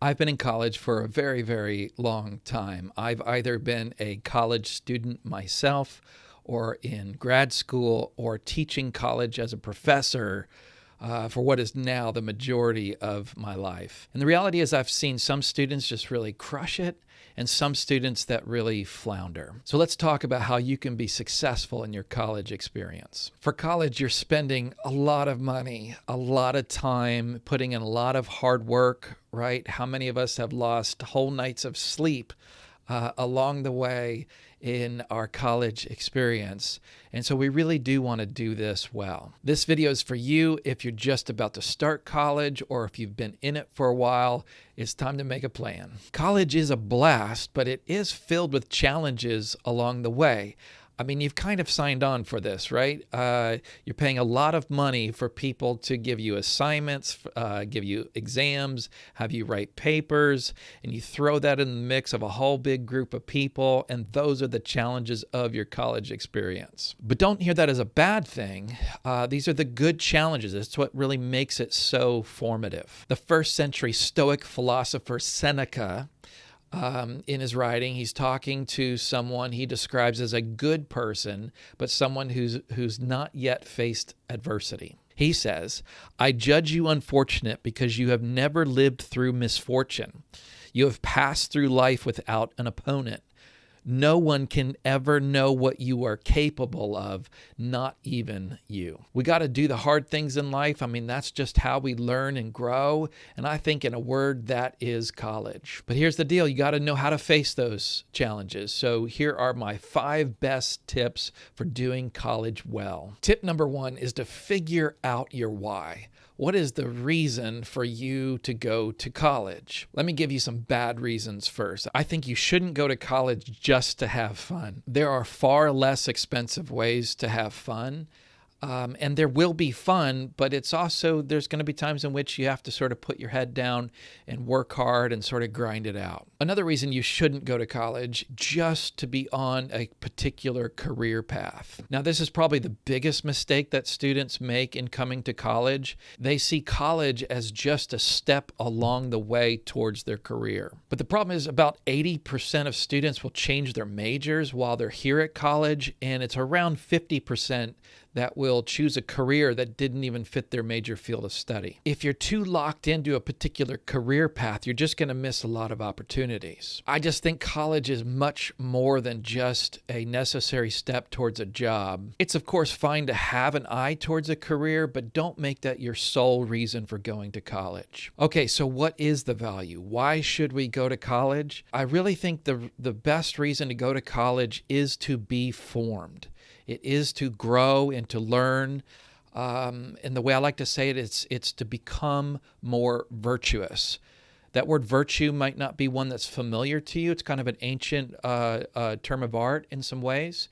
I've been in college for a very, very long time. I've either been a college student myself or in grad school or teaching college as a professor for what is now the majority of my life. And the reality is I've seen some students just really crush it and some students that really flounder. So let's talk about how you can be successful in your college experience. For college, you're spending a lot of money, a lot of time, putting in a lot of hard work, right? How many of us have lost whole nights of sleep along the way in our college experience? And so we really do want to do this well. This video is for you if you're just about to start college or if you've been in it for a while. It's time to make a plan. College is a blast, but it is filled with challenges along the way. I mean, you've kind of signed on for this, right? You're paying a lot of money for people to give you assignments, give you exams, have you write papers, and you throw that in the mix of a whole big group of people, and those are the challenges of your college experience. But don't hear that as a bad thing. These are the good challenges. It's what really makes it so formative. The first century Stoic philosopher Seneca, in his writing, he's talking to someone he describes as a good person, but someone who's not yet faced adversity. He says, "I judge you unfortunate because you have never lived through misfortune. You have passed through life without an opponent. No one can ever know what you are capable of, not even you." We got to do the hard things in life. I mean, that's just how we learn and grow. And I think in a word, that is college. But here's the deal. You got to know how to face those challenges. So here are my 5 best tips for doing college well. Tip number 1 is to figure out your why. What is the reason for you to go to college? Let me give you some bad reasons first. I think you shouldn't go to college just to have fun. There are far less expensive ways to have fun. And there will be fun, but it's also, there's going to be times in which you have to sort of put your head down and work hard and sort of grind it out. Another reason you shouldn't go to college, just to be on a particular career path. Now, this is probably the biggest mistake that students make in coming to college. They see college as just a step along the way towards their career. But the problem is about 80% of students will change their majors while they're here at college, and it's around 50% that will choose a career that didn't even fit their major field of study. If you're too locked into a particular career path, you're just going to miss a lot of opportunities. I just think college is much more than just a necessary step towards a job. It's of course fine to have an eye towards a career, but don't make that your sole reason for going to college. Okay, so what is the value? Why should we go to college? I really think the best reason to go to college is to be formed. It is to grow and to learn. And the way I like to say it, it's to become more virtuous. That word virtue might not be one that's familiar to you. It's kind of an ancient term of art in some ways.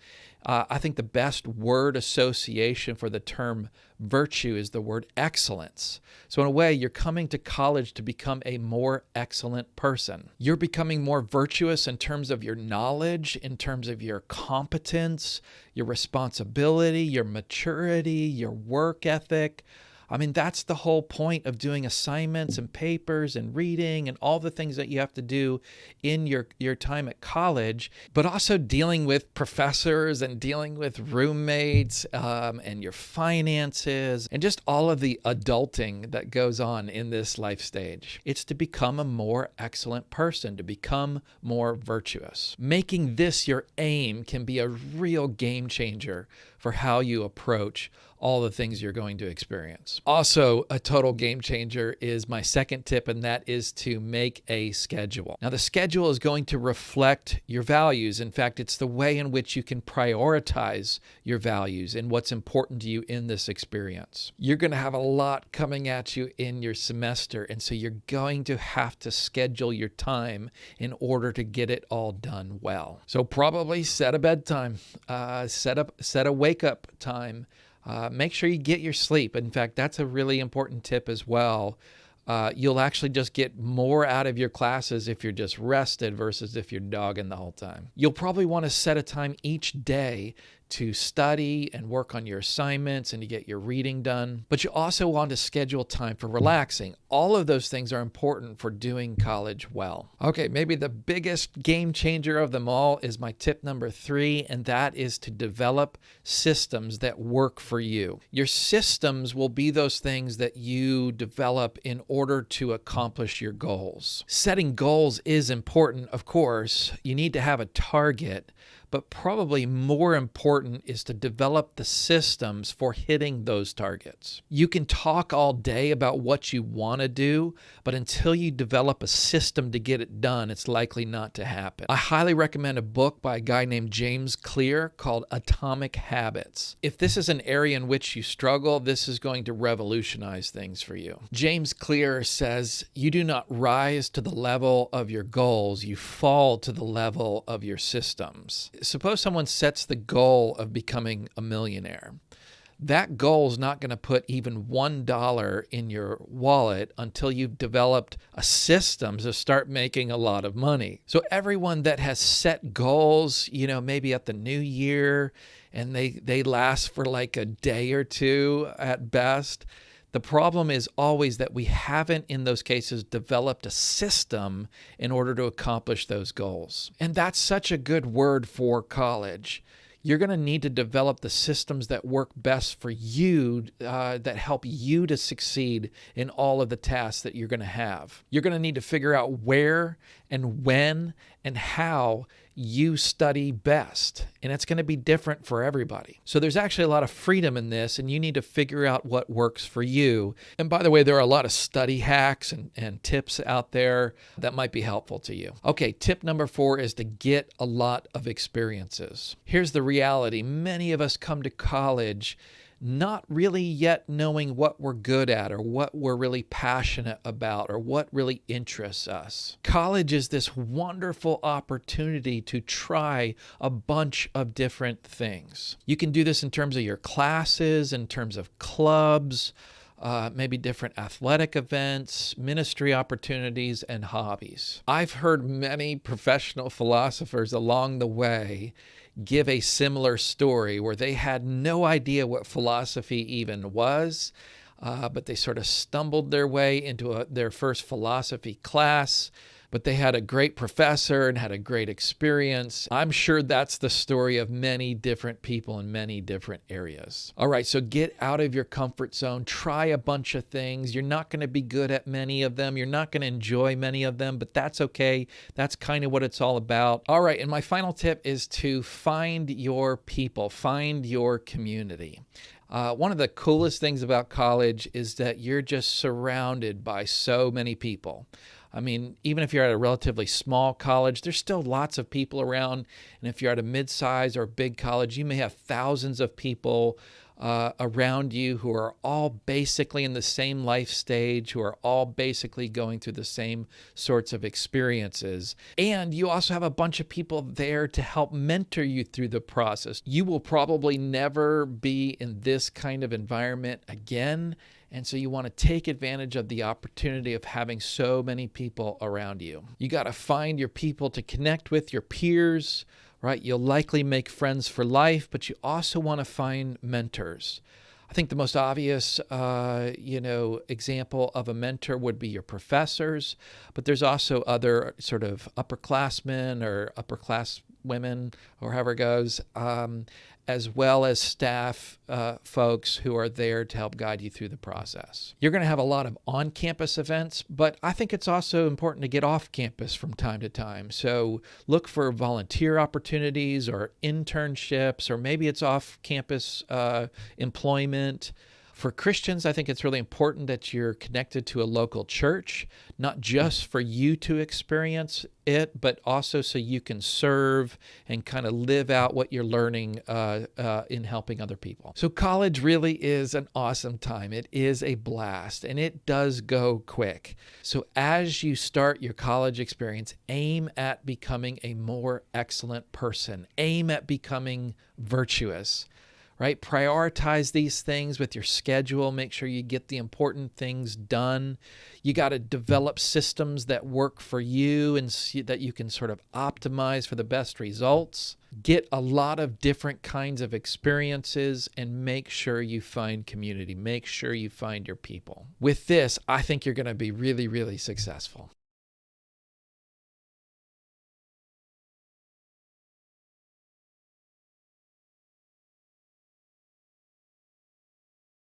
I think the best word association for the term virtue is the word excellence. So in a way, you're coming to college to become a more excellent person. You're becoming more virtuous in terms of your knowledge, in terms of your competence, your responsibility, your maturity, your work ethic. I mean, that's the whole point of doing assignments and papers and reading and all the things that you have to do in your time at college, but also dealing with professors and dealing with roommates and your finances and just all of the adulting that goes on in this life stage. It's to become a more excellent person, to become more virtuous. Making this your aim can be a real game changer for how you approach all the things you're going to experience. Also, a total game changer is my second tip, and that is to make a schedule. Now, the schedule is going to reflect your values. In fact, it's the way in which you can prioritize your values and what's important to you in this experience. You're going to have a lot coming at you in your semester, and so you're going to have to schedule your time in order to get it all done well. So probably set a bedtime, set a wake-up time. Make sure you get your sleep. In fact, that's a really important tip as well. You'll actually just get more out of your classes if you're just rested versus if you're dogging the whole time. You'll probably want to set a time each day to study and work on your assignments and to get your reading done, but you also want to schedule time for relaxing. All of those things are important for doing college well. Okay, maybe the biggest game changer of them all is my tip number 3, and that is to develop systems that work for you. Your systems will be those things that you develop in order to accomplish your goals. Setting goals is important, of course. You need to have a target, but probably more important is to develop the systems for hitting those targets. You can talk all day about what you want to do, but until you develop a system to get it done, it's likely not to happen. I highly recommend a book by a guy named James Clear called Atomic Habits. If this is an area in which you struggle, this is going to revolutionize things for you. James Clear says, "You do not rise to the level of your goals, you fall to the level of your systems." Suppose someone sets the goal of becoming a millionaire. That goal is not going to put even $1 in your wallet until you've developed a system to start making a lot of money. So everyone that has set goals, maybe at the new year, and they last for like a day or two at best, the problem is always that we haven't, in those cases, developed a system in order to accomplish those goals. And that's such a good word for college. You're going to need to develop the systems that work best for you, that help you to succeed in all of the tasks that you're going to have. You're going to need to figure out where and when and how you study best. And it's going to be different for everybody. So there's actually a lot of freedom in this, and you need to figure out what works for you. And by the way, there are a lot of study hacks and tips out there that might be helpful to you. Okay, tip number 4 is to get a lot of experiences. Here's the reality. Many of us come to college not really yet knowing what we're good at or what we're really passionate about or what really interests us. College is this wonderful opportunity to try a bunch of different things. You can do this in terms of your classes, in terms of clubs, maybe different athletic events, ministry opportunities, and hobbies. I've heard many professional philosophers along the way give a similar story where they had no idea what philosophy even was, but they sort of stumbled their way into their first philosophy class, but they had a great professor and had a great experience. I'm sure that's the story of many different people in many different areas. All right, so get out of your comfort zone. Try a bunch of things. You're not going to be good at many of them. You're not going to enjoy many of them, but that's okay. That's kind of what it's all about. All right, and my final tip is to find your people, find your community. One of the coolest things about college is that you're just surrounded by so many people. I mean, even if you're at a relatively small college, there's still lots of people around. And if you're at a mid-size or big college, you may have thousands of people around you who are all basically in the same life stage, who are all basically going through the same sorts of experiences. And you also have a bunch of people there to help mentor you through the process. You will probably never be in this kind of environment again. And so you want to take advantage of the opportunity of having so many people around you. You got to find your people to connect with, your peers, right? You'll likely make friends for life, but you also want to find mentors. I think the most obvious, example of a mentor would be your professors, but there's also other sort of upperclassmen or upperclass women, or however it goes, as well as staff folks who are there to help guide you through the process. You're going to have a lot of on-campus events, but I think it's also important to get off campus from time to time. So look for volunteer opportunities or internships, or maybe it's off-campus employment. For Christians, I think it's really important that you're connected to a local church, not just for you to experience it, but also so you can serve and kind of live out what you're learning in helping other people. So college really is an awesome time. It is a blast, and it does go quick. So as you start your college experience, aim at becoming a more excellent person. Aim at becoming virtuous. right? Prioritize these things with your schedule. Make sure you get the important things done. You got to develop systems that work for you and that you can sort of optimize for the best results. Get a lot of different kinds of experiences and make sure you find community. Make sure you find your people. With this, I think you're going to be really, really successful.